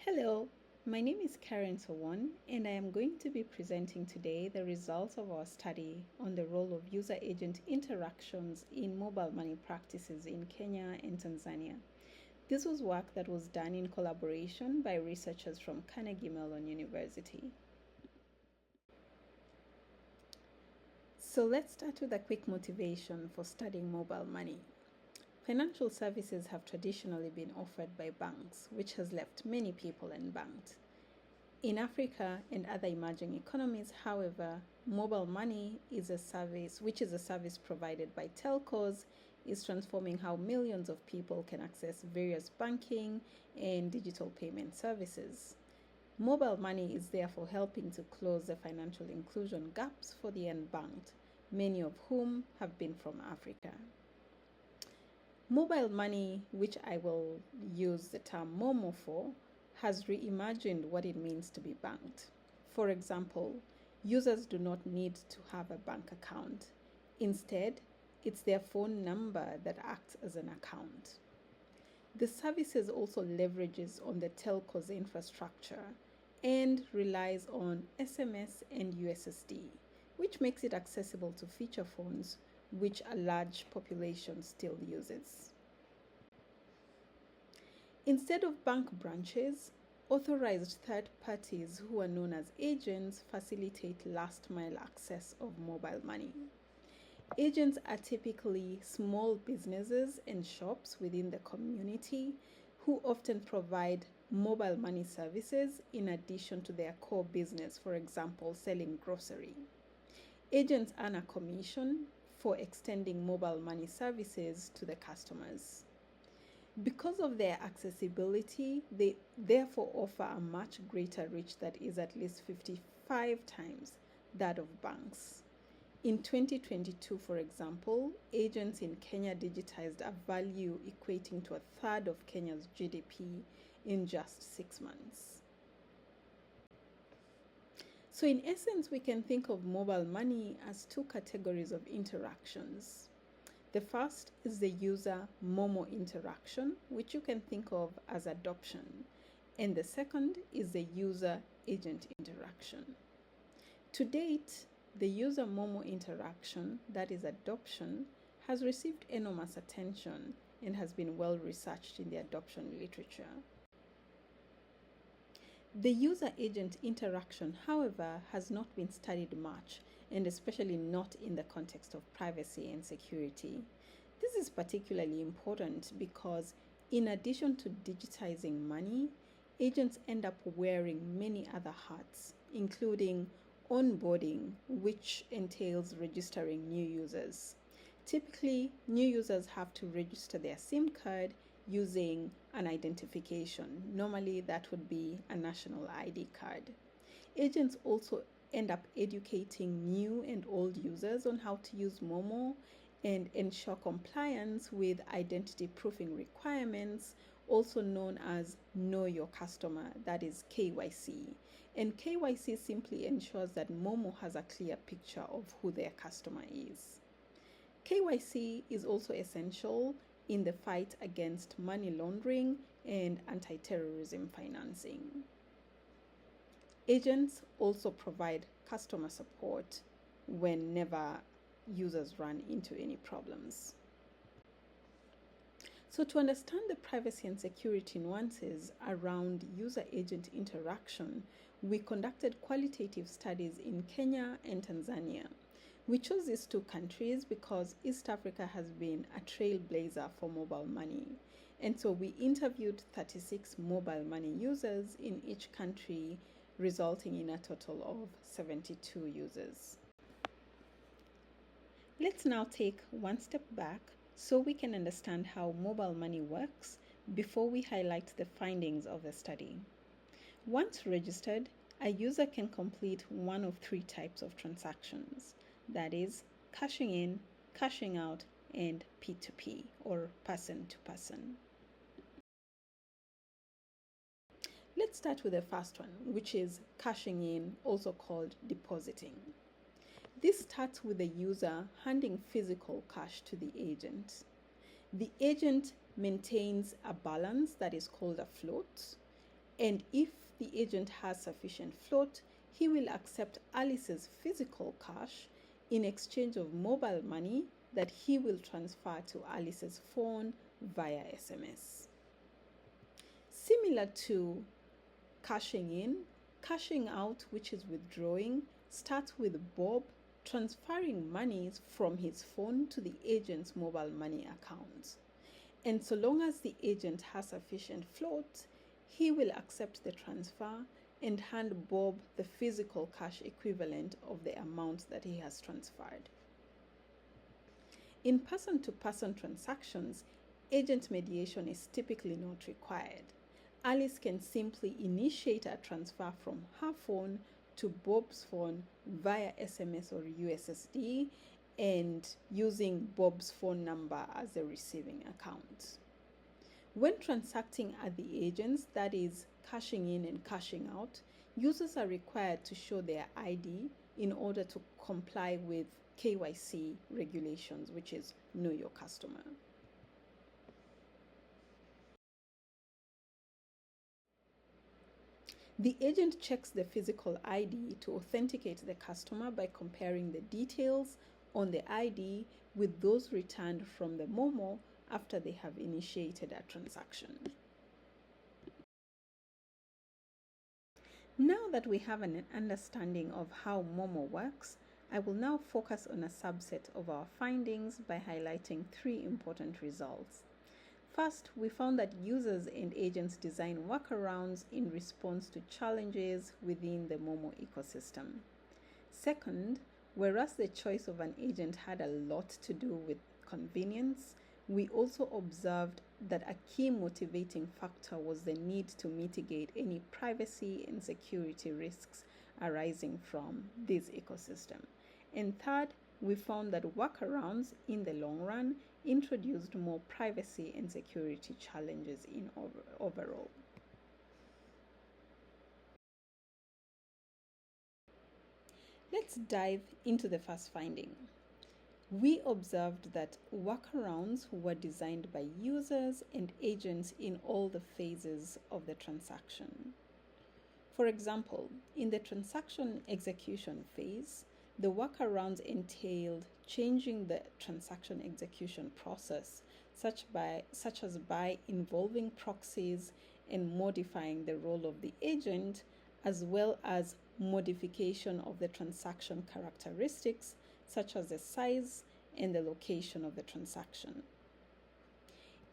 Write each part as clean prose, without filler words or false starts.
Hello, my name is Karen Sowon, and I am going to be presenting today the results of our study on the role of user agent interactions in mobile money practices in Kenya and Tanzania. This was work that was done in collaboration by researchers from Carnegie Mellon University. So let's start with a quick motivation for studying mobile money. Financial services have traditionally been offered by banks, which has left many people unbanked. In Africa and other emerging economies, however, mobile money is a service, which is a service provided by telcos, is transforming how millions of people can access various banking and digital payment services. Mobile money is therefore helping to close the financial inclusion gaps for the unbanked, many of whom have been from Africa. Mobile money, which I will use the term Momo for, has reimagined what it means to be banked. For example, users do not need to have a bank account. Instead, it's their phone number that acts as an account. The services also leverages on the telco's infrastructure and relies on SMS and USSD, which makes it accessible to feature phones, which a large population still uses. Instead of bank branches, authorized third parties who are known as agents facilitate last mile access of mobile money. Agents are typically small businesses and shops within the community who often provide mobile money services in addition to their core business, for example, selling grocery. Agents earn a commission for extending mobile money services to the customers. Because of their accessibility, they therefore offer a much greater reach that is at least 55 times that of banks. In 2022, for example, agents in Kenya digitized a value equating to a third of Kenya's GDP in just 6 months. So in essence, we can think of mobile money as two categories of interactions. The first is the user Momo interaction, which you can think of as adoption. And the second is the user agent interaction. To date, the user Momo interaction, that is adoption, has received enormous attention and has been well researched in the adoption literature. The user agent interaction, however, has not been studied much, and especially not in the context of privacy and security. This is particularly important because, in addition to digitizing money, agents end up wearing many other hats, including onboarding, which entails registering new users. Typically, new users have to register their SIM card using an identification. Normally, that would be a national ID card. Agents also end up educating new and old users on how to use Momo and ensure compliance with identity proofing requirements, also known as Know Your Customer, that is KYC. And KYC simply ensures that Momo has a clear picture of who their customer is. KYC is also essential in the fight against money laundering and anti-terrorism financing. Agents also provide customer support whenever users run into any problems. So to understand the privacy and security nuances around user-agent interaction, we conducted qualitative studies in Kenya and Tanzania. We chose these two countries because East Africa has been a trailblazer for mobile money. And so we interviewed 36 mobile money users in each country, resulting in a total of 72 users. Let's now take one step back so we can understand how mobile money works before we highlight the findings of the study. Once registered, a user can complete one of three types of transactions. That is, cashing in, cashing out, and P2P, or person to person. Let's start with the first one, which is cashing in, also called depositing. This starts with the user handing physical cash to the agent. The agent maintains a balance that is called a float, And if the agent has sufficient float, he will accept Alice's physical cash in exchange of mobile money that he will transfer to Alice's phone via SMS. Similar to cashing in, cashing out, which is withdrawing, starts with Bob transferring monies from his phone to the agent's mobile money account. And so long as the agent has sufficient float, he will accept the transfer and hand Bob the physical cash equivalent of the amount that he has transferred. In person-to-person transactions, agent mediation is typically not required. Alice can simply initiate a transfer from her phone to Bob's phone via SMS or USSD and using Bob's phone number as the receiving account. When transacting at the agents, that is, cashing in and cashing out, users are required to show their ID in order to comply with KYC regulations, which is Know Your Customer. The agent checks the physical ID to authenticate the customer by comparing the details on the ID with those returned from the Momo after they have initiated a transaction. Now that we have an understanding of how Momo works, I will now focus on a subset of our findings by highlighting 3 important results. First, we found that users and agents design workarounds in response to challenges within the Momo ecosystem. Second, whereas the choice of an agent had a lot to do with convenience, we also observed that a key motivating factor was the need to mitigate any privacy and security risks arising from this ecosystem. And third, we found that workarounds in the long run introduced more privacy and security challenges in overall. Let's dive into the first finding. We observed that workarounds were designed by users and agents in all the phases of the transaction. For example, in the transaction execution phase, the workarounds entailed changing the transaction execution process, such as by involving proxies and modifying the role of the agent, as well as modification of the transaction characteristics, such as the size and the location of the transaction.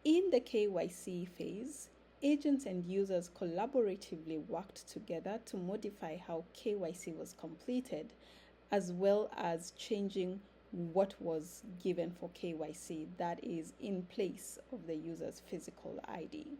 In the KYC phase, agents and users collaboratively worked together to modify how KYC was completed, as well as changing what was given for KYC, that is, in place of the user's physical ID.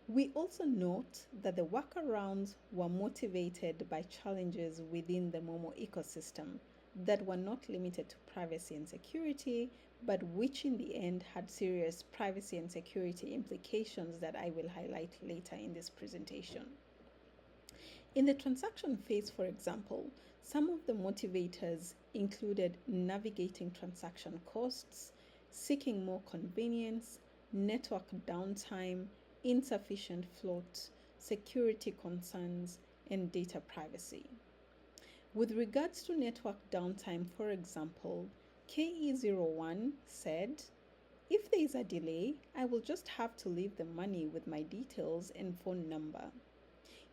We also note that the workarounds were motivated by challenges within the Momo ecosystem that were not limited to privacy and security, but which in the end had serious privacy and security implications that I will highlight later in this presentation. In the transaction phase, for example, some of the motivators included navigating transaction costs, seeking more convenience, network downtime, insufficient float, security concerns, and data privacy. With regards to network downtime, for example, KE01 said, "If there is a delay, I will just have to leave the money with my details and phone number."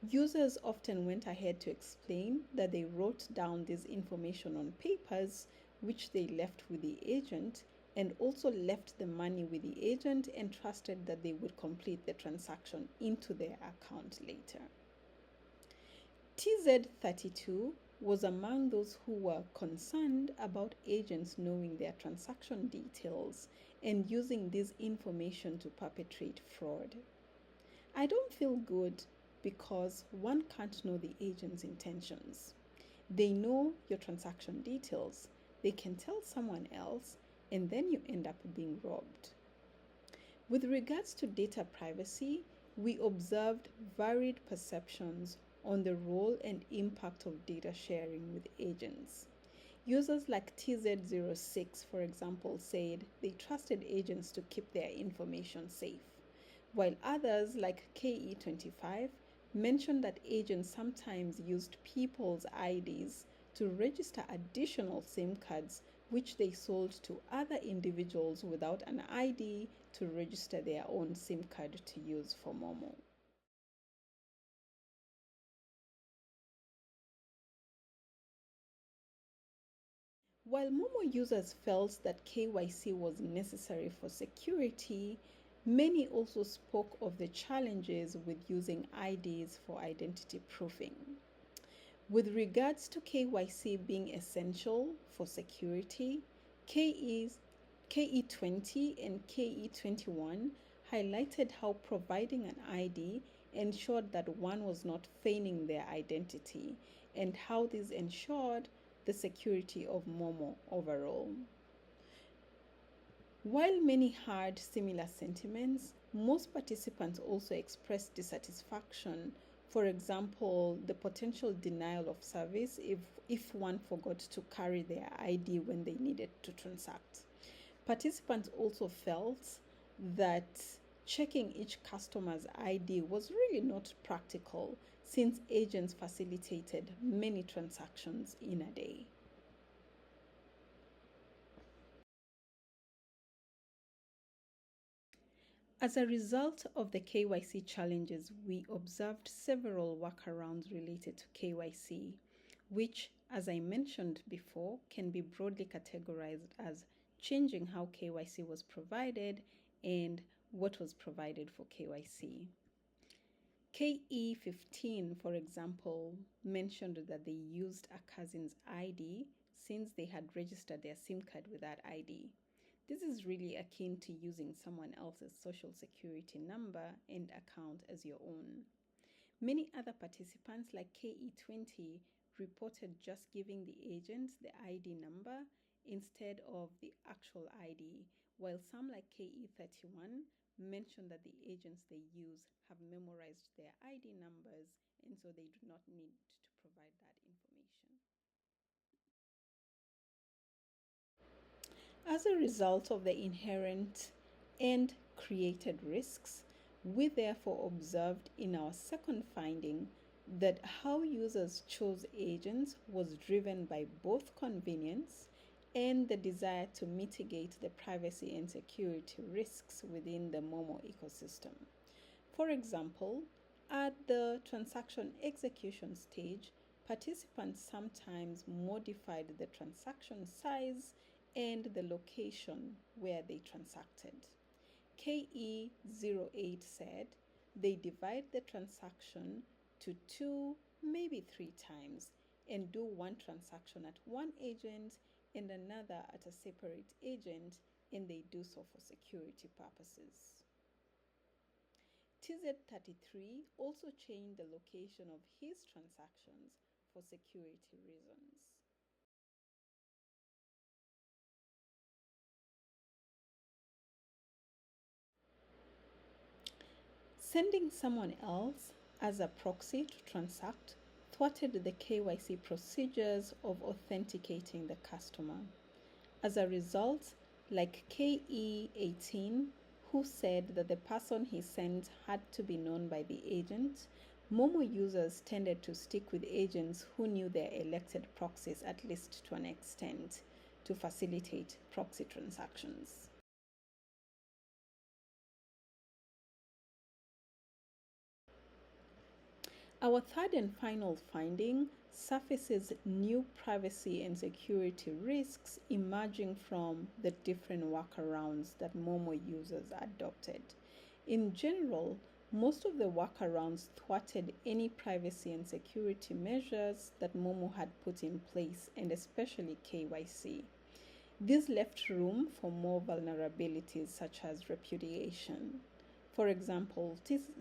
Users often went ahead to explain that they wrote down this information on papers, which they left with the agent, and also left the money with the agent and trusted that they would complete the transaction into their account later. TZ32 was among those who were concerned about agents knowing their transaction details and using this information to perpetrate fraud. I don't feel good because one can't know the agent's intentions. They know your transaction details, they can tell someone else, and then you end up being robbed. With regards to data privacy, we observed varied perceptions on the role and impact of data sharing with agents. Users like TZ06, for example, said they trusted agents to keep their information safe, while others like KE25 mentioned that agents sometimes used people's IDs to register additional SIM cards which they sold to other individuals without an ID to register their own SIM card to use for Momo. While Momo users felt that KYC was necessary for security, many also spoke of the challenges with using IDs for identity proofing. With regards to KYC being essential for security, KE20 and KE21 highlighted how providing an ID ensured that one was not feigning their identity and how this ensured the security of Momo overall. While many had similar sentiments, most participants also expressed dissatisfaction. For example, the potential denial of service if one forgot to carry their ID when they needed to transact. Participants also felt that checking each customer's ID was really not practical since agents facilitated many transactions in a day. As a result of the KYC challenges, we observed several workarounds related to KYC, which, as I mentioned before, can be broadly categorized as changing how KYC was provided and what was provided for KYC. KE15, for example, mentioned that they used a cousin's ID since they had registered their SIM card with that ID. This is really akin to using someone else's social security number and account as your own. Many other participants, like KE20, reported just giving the agent the ID number instead of the actual ID, while some, like KE31, mentioned that the agents they use have memorized their ID numbers and so they do not need to provide that information. As a result of the inherent and created risks, we therefore observed in our second finding that how users chose agents was driven by both convenience and the desire to mitigate the privacy and security risks within the Momo ecosystem. For example, at the transaction execution stage, participants sometimes modified the transaction size and the location where they transacted. KE08 said they divide the transaction to two, maybe three times, and do one transaction at one agent and another at a separate agent, and they do so for security purposes. TZ33 also changed the location of his transactions for security reasons. Sending someone else as a proxy to transact thwarted the KYC procedures of authenticating the customer. As a result, like KE18, who said that the person he sent had to be known by the agent, Momo users tended to stick with agents who knew their elected proxies at least to an extent to facilitate proxy transactions. Our third and final finding surfaces new privacy and security risks emerging from the different workarounds that Momo users adopted. In general, most of the workarounds thwarted any privacy and security measures that Momo had put in place, and especially KYC. This left room for more vulnerabilities such as repudiation. For example,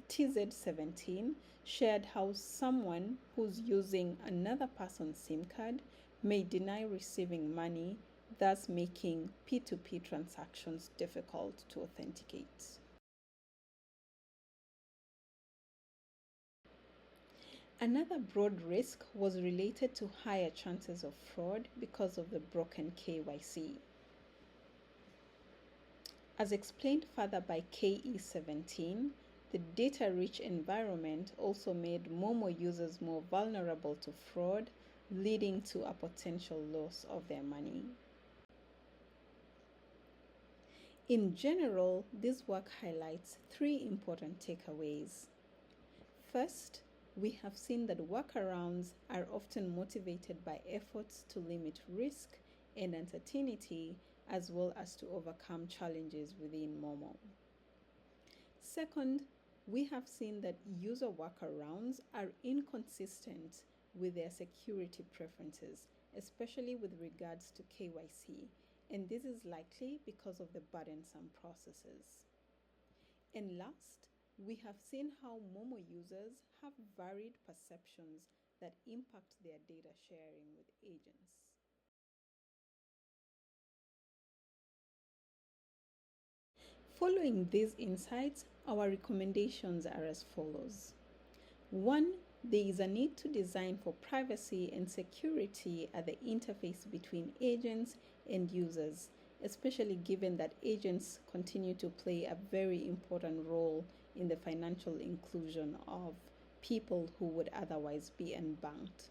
TZ17 shared how someone who's using another person's SIM card may deny receiving money, thus making P2P transactions difficult to authenticate. Another broad risk was related to higher chances of fraud because of the broken KYC. As explained further by KE17, the data-rich environment also made Momo users more vulnerable to fraud, leading to a potential loss of their money. In general, this work highlights three important takeaways. First, we have seen that workarounds are often motivated by efforts to limit risk and uncertainty, as well as to overcome challenges within Momo. Second, we have seen that user workarounds are inconsistent with their security preferences, especially with regards to KYC, and this is likely because of the burdensome processes. And last, we have seen how Momo users have varied perceptions that impact their data sharing with agents. Following these insights, our recommendations are as follows. 1. There is a need to design for privacy and security at the interface between agents and users, especially given that agents continue to play a very important role in the financial inclusion of people who would otherwise be unbanked.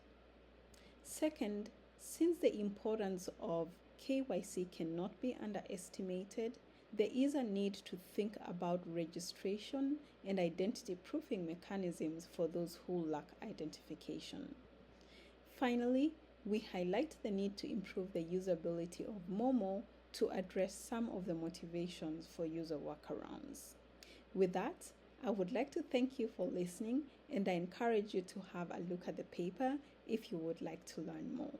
Second, since the importance of KYC cannot be underestimated, there is a need to think about registration and identity proofing mechanisms for those who lack identification. Finally, we highlight the need to improve the usability of Momo to address some of the motivations for user workarounds. With that, I would like to thank you for listening, and I encourage you to have a look at the paper if you would like to learn more.